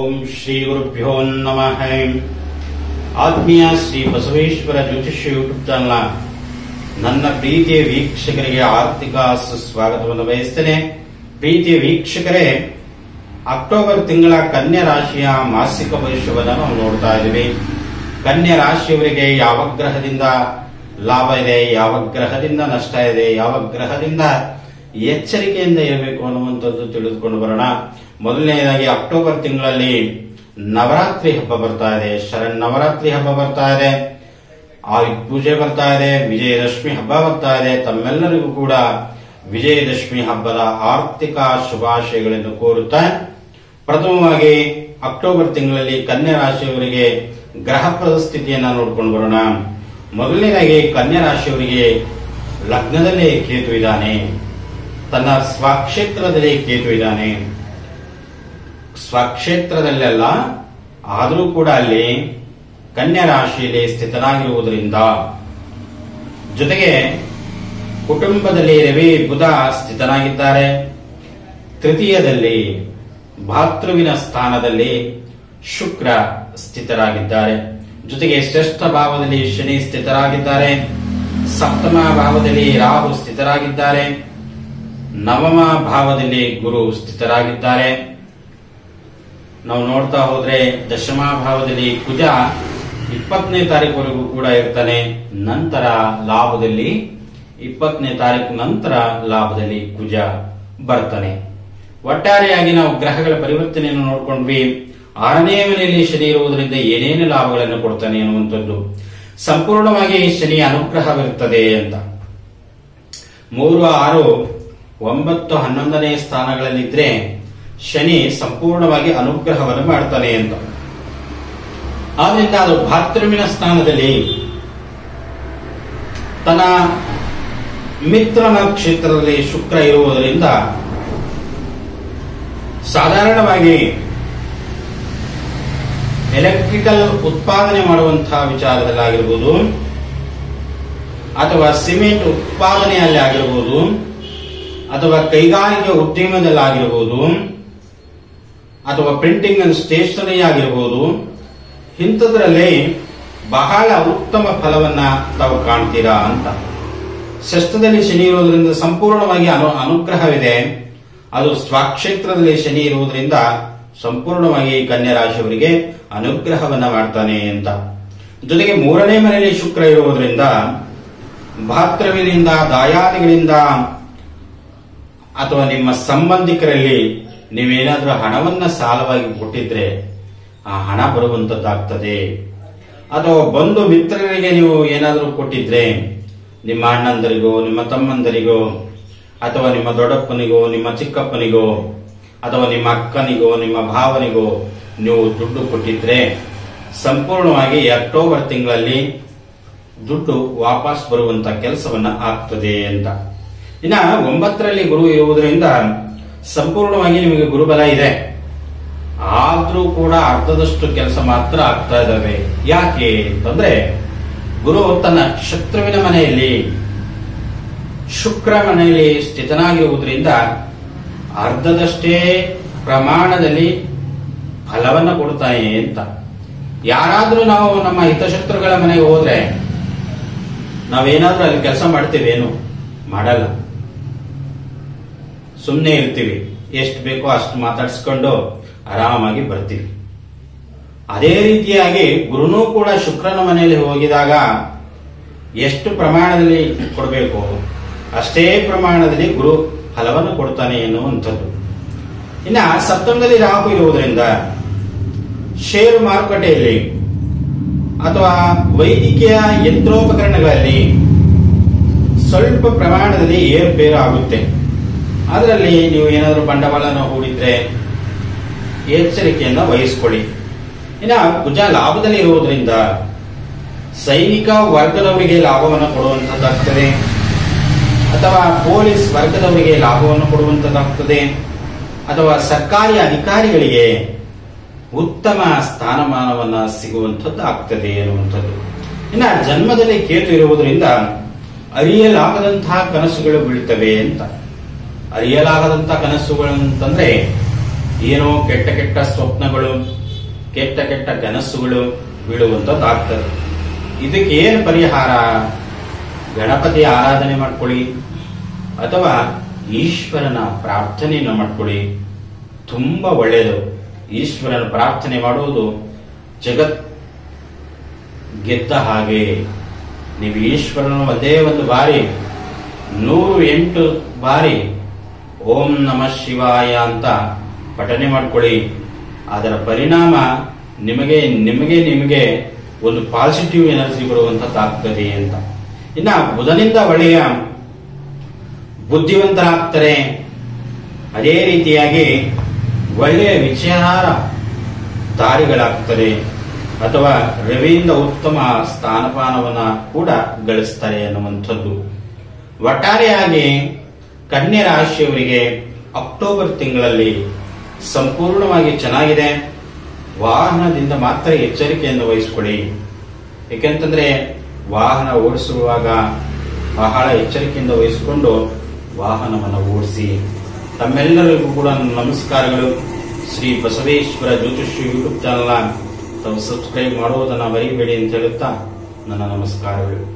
ಓಂ ಶ್ರೀ ಗುರುಭ್ಯೋ ನಮಃ. ಆತ್ಮೀಯ ಶ್ರೀ ಬಸವೇಶ್ವರ ಜ್ಯೋತಿಷ್ಯ ಯೂಟ್ಯೂಬ್ ಚಾನಲ್ ನನ್ನ ಪ್ರೀತಿಯ ವೀಕ್ಷಕರಿಗೆ ಆರ್ಥಿಕ ಸುಸ್ವಾಗತವನ್ನು ಬಯಸ್ತೇನೆ. ಪ್ರೀತಿಯ ವೀಕ್ಷಕರೇ, ಅಕ್ಟೋಬರ್ ತಿಂಗಳ ಕನ್ಯಾ ರಾಶಿಯ ಮಾಸಿಕ ಭವಿಷ್ಯವನ್ನು ನಾವು ನೋಡ್ತಾ ಇದ್ದೀವಿ. ಕನ್ಯಾ ರಾಶಿಯವರಿಗೆ ಯಾವ ಗ್ರಹದಿಂದ ಲಾಭ ಇದೆ, ಯಾವ ಗ್ರಹದಿಂದ ನಷ್ಟ ಇದೆ, ಯಾವ ಗ್ರಹದಿಂದ ಎಚ್ಚರಿಕೆಯಿಂದ ಇರಬೇಕು ಅನ್ನುವಂಥದ್ದು ತಿಳಿದುಕೊಂಡು ಬರೋಣ. ಮೊದಲನೆಯದಾಗಿ ಅಕ್ಟೋಬರ್ ತಿಂಗಳಲ್ಲಿ ನವರಾತ್ರಿ ಹಬ್ಬ ಬರ್ತಾ ಇದೆ, ಶರನ್ನವರಾತ್ರಿ ಹಬ್ಬ ಬರ್ತಾ ಇದೆ, ಆಯುಧ ಪೂಜೆ ಬರ್ತಾ ಇದೆ, ವಿಜಯದಶಮಿ ಹಬ್ಬ ಬರ್ತಾ ಇದೆ. ತಮ್ಮೆಲ್ಲರಿಗೂ ಕೂಡ ವಿಜಯದಶಮಿ ಹಬ್ಬದ ಆರ್ಥಿಕ ಶುಭಾಶಯಗಳನ್ನು ಕೋರುತ್ತಾ, ಪ್ರಥಮವಾಗಿ ಅಕ್ಟೋಬರ್ ತಿಂಗಳಲ್ಲಿ ಕನ್ಯಾ ರಾಶಿಯವರಿಗೆ ಗ್ರಹ ಪರಿಸ್ಥಿತಿಯನ್ನ ನೋಡ್ಕೊಂಡು ಬರೋಣ. ಮೊದಲನೇದಾಗಿ ಕನ್ಯಾ ರಾಶಿಯವರಿಗೆ ಲಗ್ನದಲ್ಲೇ ಕೇತು ಇದ್ದಾನೆ, ತನ್ನ ಸ್ವಕ್ಷೇತ್ರದಲ್ಲಿ ಕೇತು ಇದ್ದಾನೆ. ಸ್ವಕ್ಷೇತ್ರದಲ್ಲೆಲ್ಲ ಆದರೂ ಕೂಡ ಅಲ್ಲಿ ಕನ್ಯಾ ರಾಶಿಯಲ್ಲಿ ಸ್ಥಿತನಾಗಿರುವುದರಿಂದ, ಜೊತೆಗೆ ಕುಟುಂಬದಲ್ಲಿ ರವಿ ಬುಧ ಸ್ಥಿತನಾಗಿದ್ದಾರೆ. ತೃತೀಯದಲ್ಲಿ ಭಾತೃವಿನ ಸ್ಥಾನದಲ್ಲಿ ಶುಕ್ರ ಸ್ಥಿತರಾಗಿದ್ದಾರೆ. ಜೊತೆಗೆ ಷಷ್ಠ ಭಾವದಲ್ಲಿ ಶನಿ ಸ್ಥಿತರಾಗಿದ್ದಾರೆ. ಸಪ್ತಮ ಭಾವದಲ್ಲಿ ರಾಹು ಸ್ಥಿತರಾಗಿದ್ದಾರೆ. ನವಮ ಭಾವದಲ್ಲಿ ಗುರು ಸ್ಥಿತರಾಗಿದ್ದಾರೆ. ನಾವು ನೋಡ್ತಾ ಹೋದ್ರೆ ದಶಮ ಭಾವದಲ್ಲಿ ಕುಜ 20ನೇ ತಾರೀಕುವರೆಗೂ ಕೂಡ ಇರ್ತಾನೆ. ನಂತರ ಲಾಭದಲ್ಲಿ 20ನೇ ತಾರೀಕು ನಂತರ ಲಾಭದಲ್ಲಿ ಕುಜ ಬರ್ತಾನೆ. ಒಟ್ಟಾರೆಯಾಗಿ ನಾವು ಗ್ರಹಗಳ ಪರಿವರ್ತನೆಯನ್ನು ನೋಡ್ಕೊಂಡ್ವಿ. 6ನೇ ಮನೆಯಲ್ಲಿ ಶನಿ ಇರುವುದರಿಂದ ಏನೇನು ಲಾಭಗಳನ್ನು ಕೊಡ್ತಾನೆ ಅನ್ನುವಂಥದ್ದು. ಸಂಪೂರ್ಣವಾಗಿ ಶನಿ ಅನುಗ್ರಹವಿರುತ್ತದೆ ಅಂತ 3, 6, 9, 11ನೇ ಸ್ಥಾನಗಳಲ್ಲಿದ್ರೆ ಶನಿ ಸಂಪೂರ್ಣವಾಗಿ ಅನುಗ್ರಹವನ್ನು ಮಾಡ್ತಾನೆ ಅಂತ. ಆದ್ರಿಂದ ಅದು ಭಾತೃವಿನ ಸ್ಥಾನದಲ್ಲಿ ತನ್ನ ಮಿತ್ರನ ಕ್ಷೇತ್ರದಲ್ಲಿ ಶುಕ್ರ ಇರುವುದರಿಂದ ಸಾಧಾರಣವಾಗಿ ಎಲೆಕ್ಟ್ರಿಕಲ್ ಉತ್ಪಾದನೆ ಮಾಡುವಂತಹ ವಿಚಾರದಲ್ಲಾಗಿರ್ಬೋದು, ಅಥವಾ ಸಿಮೆಂಟ್ ಉತ್ಪಾದನೆಯಲ್ಲಿ ಆಗಿರಬಹುದು, ಅಥವಾ ಕೈಗಾರಿಕೆ ಉದ್ಯಮದಲ್ಲಾಗಿರಬಹುದು, ಅಥವಾ ಪ್ರಿಂಟಿಂಗ್ ಅಂಡ್ ಸ್ಟೇಷನರಿ ಆಗಿರಬಹುದು, ಇಂಥದ್ರಲ್ಲಿ ಬಹಳ ಉತ್ತಮ ಫಲವನ್ನ ತಾವು ಕಾಣ್ತೀರಾ ಅಂತ. ಷಷ್ಠದಲ್ಲಿ ಶನಿ ಇರುವುದರಿಂದ ಸಂಪೂರ್ಣವಾಗಿ ಅನುಗ್ರಹವಿದೆ. ಅದು ಸ್ವಕ್ಷೇತ್ರದಲ್ಲಿ ಶನಿ ಇರುವುದರಿಂದ ಸಂಪೂರ್ಣವಾಗಿ ಕನ್ಯಾ ರಾಶಿಯವರಿಗೆ ಅನುಗ್ರಹವನ್ನ ಮಾಡ್ತಾನೆ ಅಂತ. ಜೊತೆಗೆ 3ನೇ ಮನೆಯಲ್ಲಿ ಶುಕ್ರ ಇರುವುದರಿಂದ ಭಾತೃವಿನಿಂದ, ದಾಯಾದಿಗಳಿಂದ ಅಥವಾ ನಿಮ್ಮ ಸಂಬಂಧಿಕರಲ್ಲಿ ನೀವೇನಾದ್ರೂ ಹಣವನ್ನ ಸಾಲವಾಗಿ ಕೊಟ್ಟಿದ್ರೆ ಆ ಹಣ ಬರುವಂತದ್ದಾಗ್ತದೆ. ಅಥವಾ ಬಂಧು ಮಿತ್ರರಿಗೆ ನೀವು ಏನಾದರೂ ಕೊಟ್ಟಿದ್ರೆ, ನಿಮ್ಮ ಅಣ್ಣಂದರಿಗೋ, ನಿಮ್ಮ ತಮ್ಮಂದರಿಗೋ, ಅಥವಾ ನಿಮ್ಮ ದೊಡ್ಡಪ್ಪನಿಗೋ, ನಿಮ್ಮ ಚಿಕ್ಕಪ್ಪನಿಗೋ, ಅಥವಾ ನಿಮ್ಮ ಅಕ್ಕನಿಗೋ, ನಿಮ್ಮ ಭಾವನಿಗೋ ನೀವು ದುಡ್ಡು ಕೊಟ್ಟಿದ್ರೆ ಸಂಪೂರ್ಣವಾಗಿ ಅಕ್ಟೋಬರ್ ತಿಂಗಳಲ್ಲಿ ದುಡ್ಡು ವಾಪಸ್ ಬರುವಂತ ಕೆಲಸವನ್ನ ಆಗ್ತದೆ ಅಂತ. ಇನ್ನ 9ರಲ್ಲಿ ಗುರು ಇರುವುದರಿಂದ ಸಂಪೂರ್ಣವಾಗಿ ನಿಮಗೆ ಗುರುಬಲ ಇದೆ. ಆದ್ರೂ ಕೂಡ ಅರ್ಧದಷ್ಟು ಕೆಲಸ ಮಾತ್ರ ಆಗ್ತಾ ಇದ್ದಾವೆ. ಯಾಕೆ ಅಂತಂದ್ರೆ, ಗುರು ತನ್ನ ಶತ್ರುವಿನ ಮನೆಯಲ್ಲಿ, ಶುಕ್ರ ಮನೆಯಲ್ಲಿ ಸ್ಥಿತನಾಗಿರುವುದರಿಂದ ಅರ್ಧದಷ್ಟೇ ಪ್ರಮಾಣದಲ್ಲಿ ಫಲವನ್ನ ಕೊಡ್ತಾನೆ ಅಂತ. ಯಾರಾದ್ರೂ ನಾವು ನಮ್ಮ ಹಿತಶತ್ರುಗಳ ಮನೆಗೆ ಹೋದ್ರೆ ನಾವೇನಾದ್ರೂ ಅಲ್ಲಿ ಕೆಲಸ ಮಾಡ್ತೀವೇನು? ಮಾಡಲ್ಲ, ಸುಮ್ಮನೆ ಇರ್ತೀವಿ. ಎಷ್ಟು ಬೇಕೋ ಅಷ್ಟು ಮಾತಾಡಿಸ್ಕೊಂಡು ಆರಾಮಾಗಿ ಬರ್ತೀವಿ. ಅದೇ ರೀತಿಯಾಗಿ ಗುರುನೂ ಕೂಡ ಶುಕ್ರನ ಮನೆಯಲ್ಲಿ ಹೋಗಿದಾಗ ಎಷ್ಟು ಪ್ರಮಾಣದಲ್ಲಿ ಕೊಡಬೇಕು ಅಷ್ಟೇ ಪ್ರಮಾಣದಲ್ಲಿ ಗುರು ಫಲವನ್ನು ಕೊಡ್ತಾನೆ ಎನ್ನುವಂಥದ್ದು. ಇನ್ನ ಸಪ್ತಮದಲ್ಲಿ ರಾಹು ಇರುವುದರಿಂದ ಷೇರು ಮಾರುಕಟ್ಟೆಯಲ್ಲಿ ಅಥವಾ ವೈದ್ಯಕೀಯ ಯಂತ್ರೋಪಕರಣಗಳಲ್ಲಿ ಸ್ವಲ್ಪ ಪ್ರಮಾಣದಲ್ಲಿ ಏರುಪೇರು ಆಗುತ್ತೆ. ಅದರಲ್ಲಿ ನೀವು ಏನಾದರೂ ಬಂಡವಾಳನ ಹೂಡಿದ್ರೆ ಎಚ್ಚರಿಕೆಯನ್ನು ವಹಿಸಿಕೊಳ್ಳಿ. ಇನ್ನ ಕುಜ ಲಾಭದಲ್ಲಿ ಇರುವುದರಿಂದ ಸೈನಿಕ ವರ್ಗದವರಿಗೆ ಲಾಭವನ್ನು ಕೊಡುವಂತದ್ದಾಗ್ತದೆ, ಅಥವಾ ಪೊಲೀಸ್ ವರ್ಗದವರಿಗೆ ಲಾಭವನ್ನು ಕೊಡುವಂತದ್ದಾಗ್ತದೆ, ಅಥವಾ ಸರ್ಕಾರಿ ಅಧಿಕಾರಿಗಳಿಗೆ ಉತ್ತಮ ಸ್ಥಾನಮಾನವನ್ನ ಸಿಗುವಂಥದ್ದು ಆಗ್ತದೆ ಎನ್ನುವಂಥದ್ದು. ಇನ್ನ ಜನ್ಮದಲ್ಲಿ ಕೇತು ಇರುವುದರಿಂದ ಅರಿಯಲಾಗದಂತಹ ಕನಸುಗಳು ಬೀಳ್ತವೆ ಅಂತ. ಅರಿಯಲಾಗದಂತಹ ಕನಸುಗಳು ಅಂತಂದ್ರೆ ಏನೋ ಕೆಟ್ಟ ಕೆಟ್ಟ ಸ್ವಪ್ನಗಳು, ಕೆಟ್ಟ ಕೆಟ್ಟ ಕನಸುಗಳು ಬೀಳುವಂತದ್ದಾಗ್ತದೆ. ಇದಕ್ಕೆ ಏನು ಪರಿಹಾರ? ಗಣಪತಿ ಆರಾಧನೆ ಮಾಡ್ಕೊಳ್ಳಿ ಅಥವಾ ಈಶ್ವರನ ಪ್ರಾರ್ಥನೆಯನ್ನು ಮಾಡ್ಕೊಳ್ಳಿ. ತುಂಬಾ ಒಳ್ಳೆಯದು. ಈಶ್ವರನ ಪ್ರಾರ್ಥನೆ ಮಾಡುವುದು ಜಗತ್ ಗೆದ್ದ ಹಾಗೆ. ನೀವು ಈಶ್ವರನ ಒಂದೇ ಒಂದು ಬಾರಿ 108 ಬಾರಿ ಓಂ ನಮಃ ಶಿವಾಯ ಅಂತ ಪಠನೆ ಮಾಡ್ಕೊಳ್ಳಿ. ಅದರ ಪರಿಣಾಮ ನಿಮಗೆ ಒಂದು ಪಾಸಿಟಿವ್ ಎನರ್ಜಿ ಬರುವಂತದ್ದಾಗ್ತದೆ ಅಂತ. ಇನ್ನ ಬುಧನಿಂದ ಒಳ್ಳೆಯ ಬುದ್ಧಿವಂತರಾಗ್ತಾರೆ. ಅದೇ ರೀತಿಯಾಗಿ ಒಳ್ಳೆಯ ವಿಚಾರ ದಾರಿಗಳಾಗ್ತಾರೆ. ಅಥವಾ ರವಿಯಿಂದ ಉತ್ತಮ ಸ್ಥಾನಮಾನವನ್ನ ಕೂಡ ಗಳಿಸ್ತಾರೆ ಅನ್ನುವಂಥದ್ದು. ಒಟ್ಟಾರೆಯಾಗಿ ಕನ್ಯಾ ರಾಶಿಯವರಿಗೆ ಅಕ್ಟೋಬರ್ ತಿಂಗಳಲ್ಲಿ ಸಂಪೂರ್ಣವಾಗಿ ಚೆನ್ನಾಗಿದೆ. ವಾಹನದಿಂದ ಮಾತ್ರ ಎಚ್ಚರಿಕೆಯನ್ನು ವಹಿಸಿಕೊಳ್ಳಿ. ಏಕೆಂತಂದ್ರೆ ವಾಹನ ಓಡಿಸುವಾಗ ಬಹಳ ಎಚ್ಚರಿಕೆಯಿಂದ ವಹಿಸಿಕೊಂಡು ವಾಹನವನ್ನು ಓಡಿಸಿ. ತಮ್ಮೆಲ್ಲರಿಗೂ ಕೂಡ ನಮಸ್ಕಾರಗಳು. ಶ್ರೀ ಬಸವೇಶ್ವರ ಜ್ಯೋತಿಷ್ಯ ಯೂಟ್ಯೂಬ್ ಚಾನಲ್ ತಾವು ಸಬ್ಸ್ಕ್ರೈಬ್ ಮಾಡುವುದನ್ನು ಮರಿಬೇಡಿ ಅಂತ ಹೇಳುತ್ತಾ ನನ್ನ ನಮಸ್ಕಾರಗಳು.